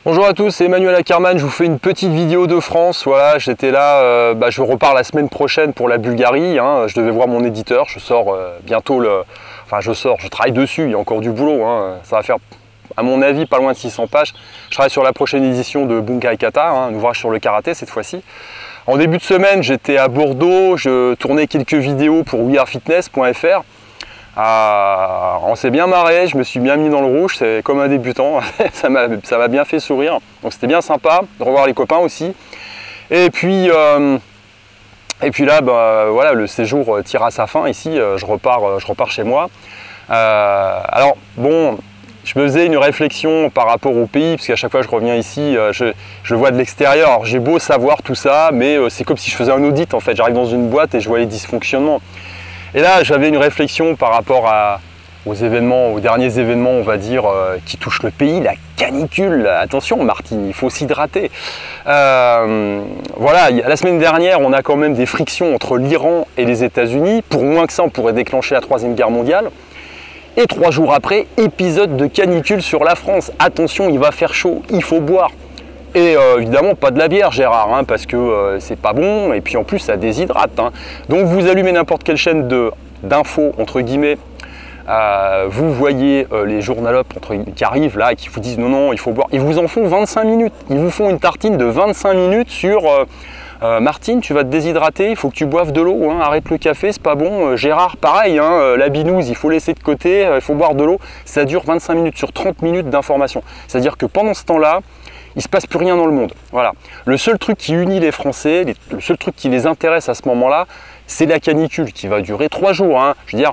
Bonjour à tous, c'est Emmanuel Ackerman, je vous fais une petite vidéo de France. Voilà, j'étais là, je repars la semaine prochaine pour la Bulgarie, hein. Je devais voir mon éditeur, je sors bientôt je travaille dessus, il y a encore du boulot, hein. Ça va faire à mon avis pas loin de 600 pages. Je travaille sur la prochaine édition de Bunkai Kata, hein, un ouvrage sur le karaté cette fois-ci. En début de semaine, j'étais à Bordeaux, je tournais quelques vidéos pour wearefitness.fr. On s'est bien marré, je me suis bien mis dans le rouge, c'est comme un débutant, ça m'a bien fait sourire, donc c'était bien sympa de revoir les copains aussi. Et puis là, voilà, le séjour tire à sa fin ici, je repars chez moi. Alors bon, je me faisais une réflexion par rapport au pays, parce qu'à chaque fois que je reviens ici, je vois de l'extérieur. Alors j'ai beau savoir tout ça, mais c'est comme si je faisais un audit en fait, j'arrive dans une boîte et je vois les dysfonctionnements. Et là, j'avais une réflexion par rapport aux derniers événements, on va dire, qui touchent le pays, la canicule. Attention, Martine, il faut s'hydrater. Voilà, la semaine dernière, on a quand même des frictions entre l'Iran et les États-Unis. Pour moins que ça, on pourrait déclencher la Troisième Guerre mondiale. Et 3 jours après, épisode de canicule sur la France. Attention, il va faire chaud, il faut boire. Et évidemment pas de la bière Gérard, hein, parce que c'est pas bon et puis en plus ça déshydrate, hein. Donc vous allumez n'importe quelle chaîne d'infos entre guillemets, vous voyez les journalopes qui arrivent là et qui vous disent non il faut boire, ils vous en font 25 minutes, ils vous font une tartine de 25 minutes sur Martine, tu vas te déshydrater, il faut que tu boives de l'eau, hein, arrête le café, c'est pas bon. Gérard, pareil, hein, la binouse, il faut laisser de côté, il faut boire de l'eau. Ça dure 25 minutes sur 30 minutes d'information. C'est-à-dire que pendant ce temps-là, il ne se passe plus rien dans le monde. Voilà. Le seul truc qui unit les Français, le seul truc qui les intéresse à ce moment-là, c'est la canicule qui va durer 3 jours. Hein. Je veux dire,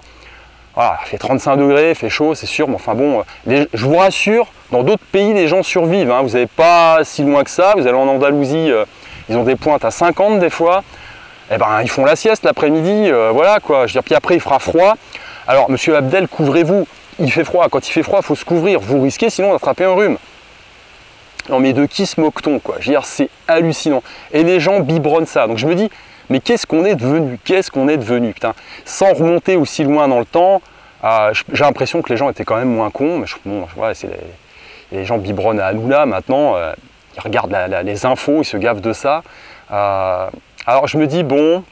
voilà, il fait 35 degrés, il fait chaud, c'est sûr, mais enfin bon, je vous rassure, dans d'autres pays, les gens survivent. Hein. Vous n'avez pas si loin que ça, vous allez en Andalousie, ils ont des pointes à 50 des fois. Eh ben, ils font la sieste l'après-midi, voilà quoi. Je veux dire, puis après, il fera froid. Alors, monsieur Abdel, couvrez-vous. Il fait froid. Quand il fait froid, il faut se couvrir. Vous risquez sinon d'attraper un rhume. Non mais de qui se moque-t-on quoi? Je veux dire, c'est hallucinant. Et les gens biberonnent ça. Donc je me dis, mais qu'est-ce qu'on est devenu? Qu'est-ce qu'on est devenu? Putain, sans remonter aussi loin dans le temps, j'ai l'impression que les gens étaient quand même moins cons. Mais bon, ouais, les gens biberonnent à Hanouna maintenant. Ils regardent les infos, ils se gavent de ça. Alors je me dis, bon,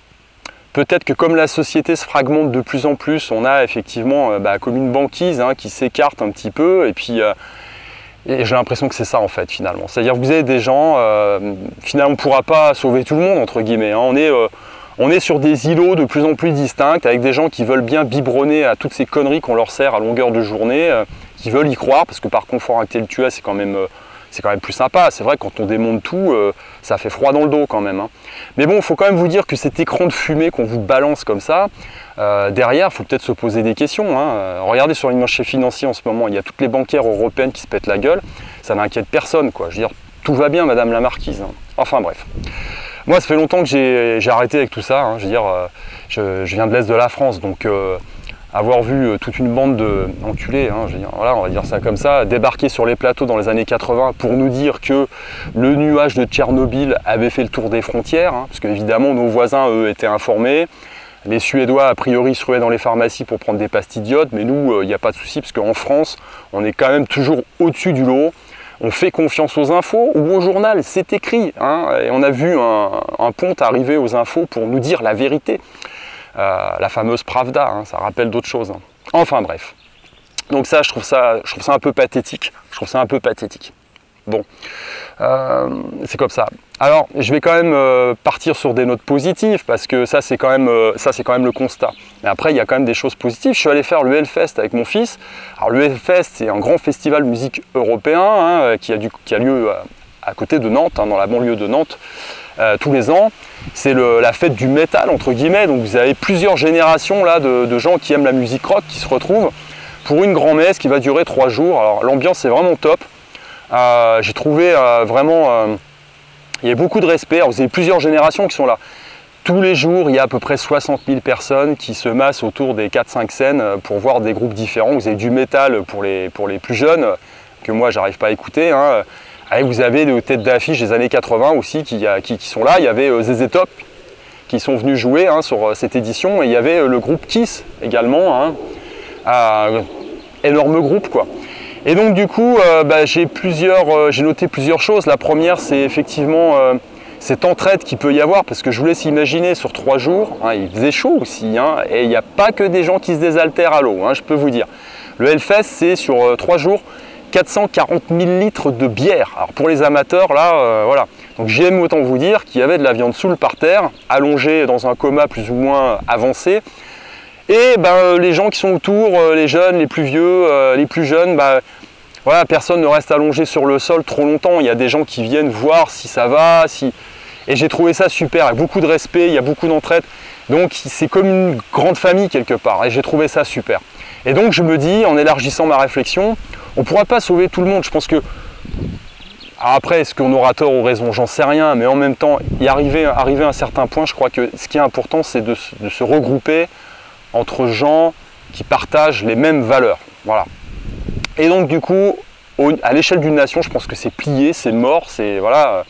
peut-être que comme la société se fragmente de plus en plus, on a effectivement comme une banquise, hein, qui s'écarte un petit peu. Et puis... Et j'ai l'impression que c'est ça en fait finalement. C'est-à-dire que vous avez des gens, finalement on ne pourra pas sauver tout le monde entre guillemets. Hein. On est sur des îlots de plus en plus distincts avec des gens qui veulent bien biberonner à toutes ces conneries qu'on leur sert à longueur de journée, qui veulent y croire parce que par confort intellectuel c'est quand même plus sympa. C'est vrai que quand on démonte tout, ça fait froid dans le dos quand même. Hein. Mais bon, il faut quand même vous dire que cet écran de fumée qu'on vous balance comme ça, derrière, il faut peut-être se poser des questions. Hein. Regardez sur les marchés financiers en ce moment, il y a toutes les banquières européennes qui se pètent la gueule. Ça n'inquiète personne, quoi. Je veux dire, tout va bien, madame la marquise. Hein. Enfin bref. Moi, ça fait longtemps que j'ai arrêté avec tout ça. Hein. Je veux dire, je viens de l'Est de la France, donc... avoir vu toute une bande d'enculés, hein, voilà, on va dire ça comme ça, débarquer sur les plateaux dans les années 80 pour nous dire que le nuage de Tchernobyl avait fait le tour des frontières, hein, parce qu'évidemment nos voisins, eux, étaient informés. Les Suédois, a priori, se ruaient dans les pharmacies pour prendre des pastilles d'iode, mais nous, il n'y a pas de souci, parce qu'en France, on est quand même toujours au-dessus du lot. On fait confiance aux infos ou au journal, c'est écrit. Hein, et on a vu un ponte arriver aux infos pour nous dire la vérité. La fameuse Pravda, hein, ça rappelle d'autres choses. Hein. Enfin bref. Donc ça, je trouve ça un peu pathétique. Bon, c'est comme ça. Alors, je vais quand même partir sur des notes positives parce que ça, c'est quand même le constat. Mais après, il y a quand même des choses positives. Je suis allé faire le Hellfest avec mon fils. Alors, le Hellfest, c'est un grand festival de musique européen, hein, qui a lieu à côté de Nantes, hein, dans la banlieue de Nantes, tous les ans. C'est la fête du métal, entre guillemets. Donc, vous avez plusieurs générations là, de gens qui aiment la musique rock qui se retrouvent pour une grand-messe qui va durer 3 jours. Alors, l'ambiance est vraiment top. J'ai trouvé vraiment... il y a beaucoup de respect. Alors, vous avez plusieurs générations qui sont là. Tous les jours, il y a à peu près 60 000 personnes qui se massent autour des 4-5 scènes pour voir des groupes différents. Vous avez du métal pour les plus jeunes, que moi, j'arrive pas à écouter. Hein. Et vous avez des têtes d'affiche des années 80 aussi qui sont là. Il y avait ZZ Top qui sont venus jouer, hein, sur cette édition. Et il y avait le groupe Kiss également. Hein. Énorme groupe, quoi. Et donc du coup, j'ai noté plusieurs choses. La première, c'est effectivement cette entraide qu'il peut y avoir, parce que je vous laisse imaginer sur 3 jours, hein, il faisait chaud aussi, hein, et il n'y a pas que des gens qui se désaltèrent à l'eau, hein, je peux vous dire. Le Hellfest, c'est sur 3 jours 440 000 litres de bière. Alors pour les amateurs, là, voilà. Donc j'aime autant vous dire qu'il y avait de la viande saoule par terre, allongée dans un coma plus ou moins avancé. Et les gens qui sont autour, les jeunes, les plus vieux, les plus jeunes, voilà, personne ne reste allongé sur le sol trop longtemps. Il y a des gens qui viennent voir si ça va, et j'ai trouvé ça super, avec beaucoup de respect, il y a beaucoup d'entraide. Donc c'est comme une grande famille quelque part, et j'ai trouvé ça super. Et donc je me dis, en élargissant ma réflexion, on ne pourra pas sauver tout le monde. Je pense que, après, est-ce qu'on aura tort ou raison, j'en sais rien, mais en même temps, arriver à un certain point, je crois que ce qui est important, c'est de se regrouper entre gens qui partagent les mêmes valeurs. Voilà. Et donc du coup, à l'échelle d'une nation, je pense que c'est plié, c'est mort, c'est voilà,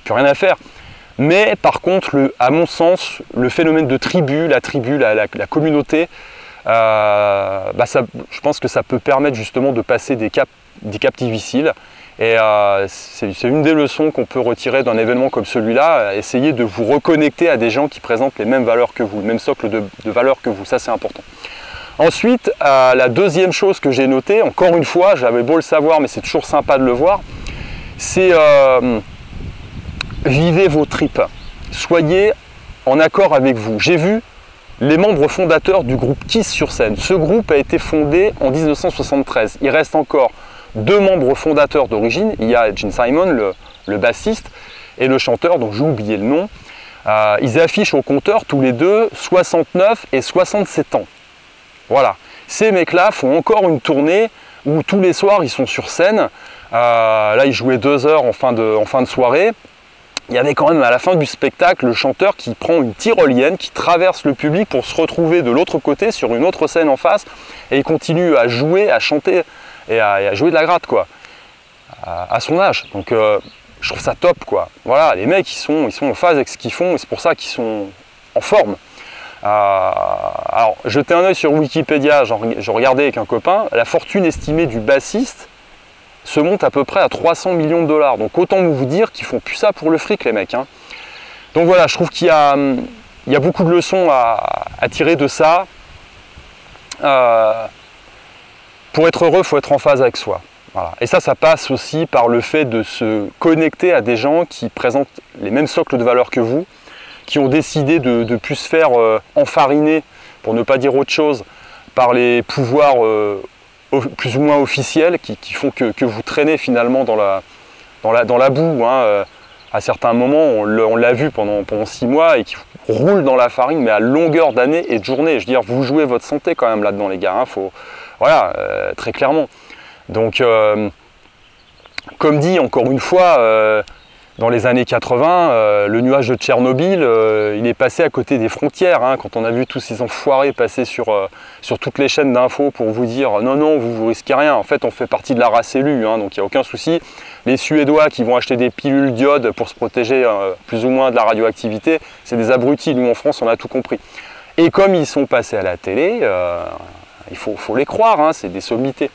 plus rien à faire. Mais par contre, à mon sens, le phénomène de tribu, la communauté, je pense que ça peut permettre justement de passer des caps difficiles. Et c'est une des leçons qu'on peut retirer d'un événement comme celui-là. Essayez de vous reconnecter à des gens qui présentent les mêmes valeurs que vous, le même socle de valeurs que vous, ça c'est important. Ensuite, la deuxième chose que j'ai notée, encore une fois, j'avais beau le savoir, mais c'est toujours sympa de le voir, c'est vivez vos tripes, soyez en accord avec vous. J'ai vu les membres fondateurs du groupe Kiss sur scène. Ce groupe a été fondé en 1973. Il reste encore 2 membres fondateurs d'origine. Il y a Gene Simon, le bassiste, et le chanteur, dont j'ai oublié le nom. Ils affichent au compteur tous les deux 69 et 67 ans. Voilà. Ces mecs-là font encore une tournée où tous les soirs ils sont sur scène. Là, ils jouaient 2 heures en fin de soirée. Il y avait quand même à la fin du spectacle le chanteur qui prend une tyrolienne, qui traverse le public pour se retrouver de l'autre côté sur une autre scène en face, et il continue à jouer, à chanter et à jouer de la gratte quoi, à son âge. Donc je trouve ça top quoi. Voilà, les mecs ils sont en phase avec ce qu'ils font et c'est pour ça qu'ils sont en forme. Alors jetez un œil sur Wikipédia, je regardais avec un copain, la fortune estimée du bassiste se monte à peu près à 300 millions de dollars. Donc autant vous dire qu'ils font plus ça pour le fric les mecs. Hein. Donc voilà, je trouve qu'il y a beaucoup de leçons à tirer de ça. Pour être heureux, il faut être en phase avec soi. Voilà. Et ça passe aussi par le fait de se connecter à des gens qui présentent les mêmes socles de valeurs que vous, qui ont décidé de ne plus se faire enfariner, pour ne pas dire autre chose, par les pouvoirs plus ou moins officiels qui font que vous traînez finalement dans la boue. Hein. À certains moments, on l'a vu pendant 6 mois et qui roule dans la farine, mais à longueur d'année et de journée. Je veux dire, vous jouez votre santé quand même là-dedans, les gars. Hein. Voilà, très clairement. Donc, comme dit encore une fois, dans les années 80, le nuage de Tchernobyl, il est passé à côté des frontières. Hein, quand on a vu tous ces enfoirés passer sur toutes les chaînes d'infos pour vous dire non, non, vous risquez rien. En fait, on fait partie de la race élue, hein, donc il n'y a aucun souci. Les Suédois qui vont acheter des pilules d'iode pour se protéger plus ou moins de la radioactivité, c'est des abrutis. Nous, en France, on a tout compris. Et comme ils sont passés à la télé, il faut les croire, hein, c'est des sommités.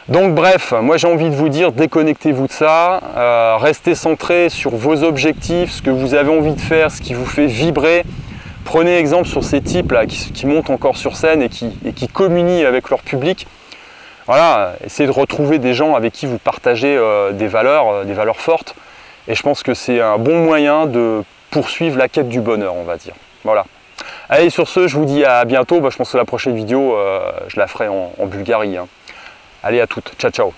Donc bref, moi j'ai envie de vous dire, déconnectez-vous de ça, restez centré sur vos objectifs, ce que vous avez envie de faire, ce qui vous fait vibrer. Prenez exemple sur ces types-là qui montent encore sur scène et qui communient avec leur public. Voilà, essayez de retrouver des gens avec qui vous partagez des valeurs fortes. Et je pense que c'est un bon moyen de poursuivre la quête du bonheur, on va dire. Voilà. Allez, sur ce, je vous dis à bientôt. Je pense que la prochaine vidéo, je la ferai en Bulgarie. Hein. Allez, à toutes. Ciao, ciao.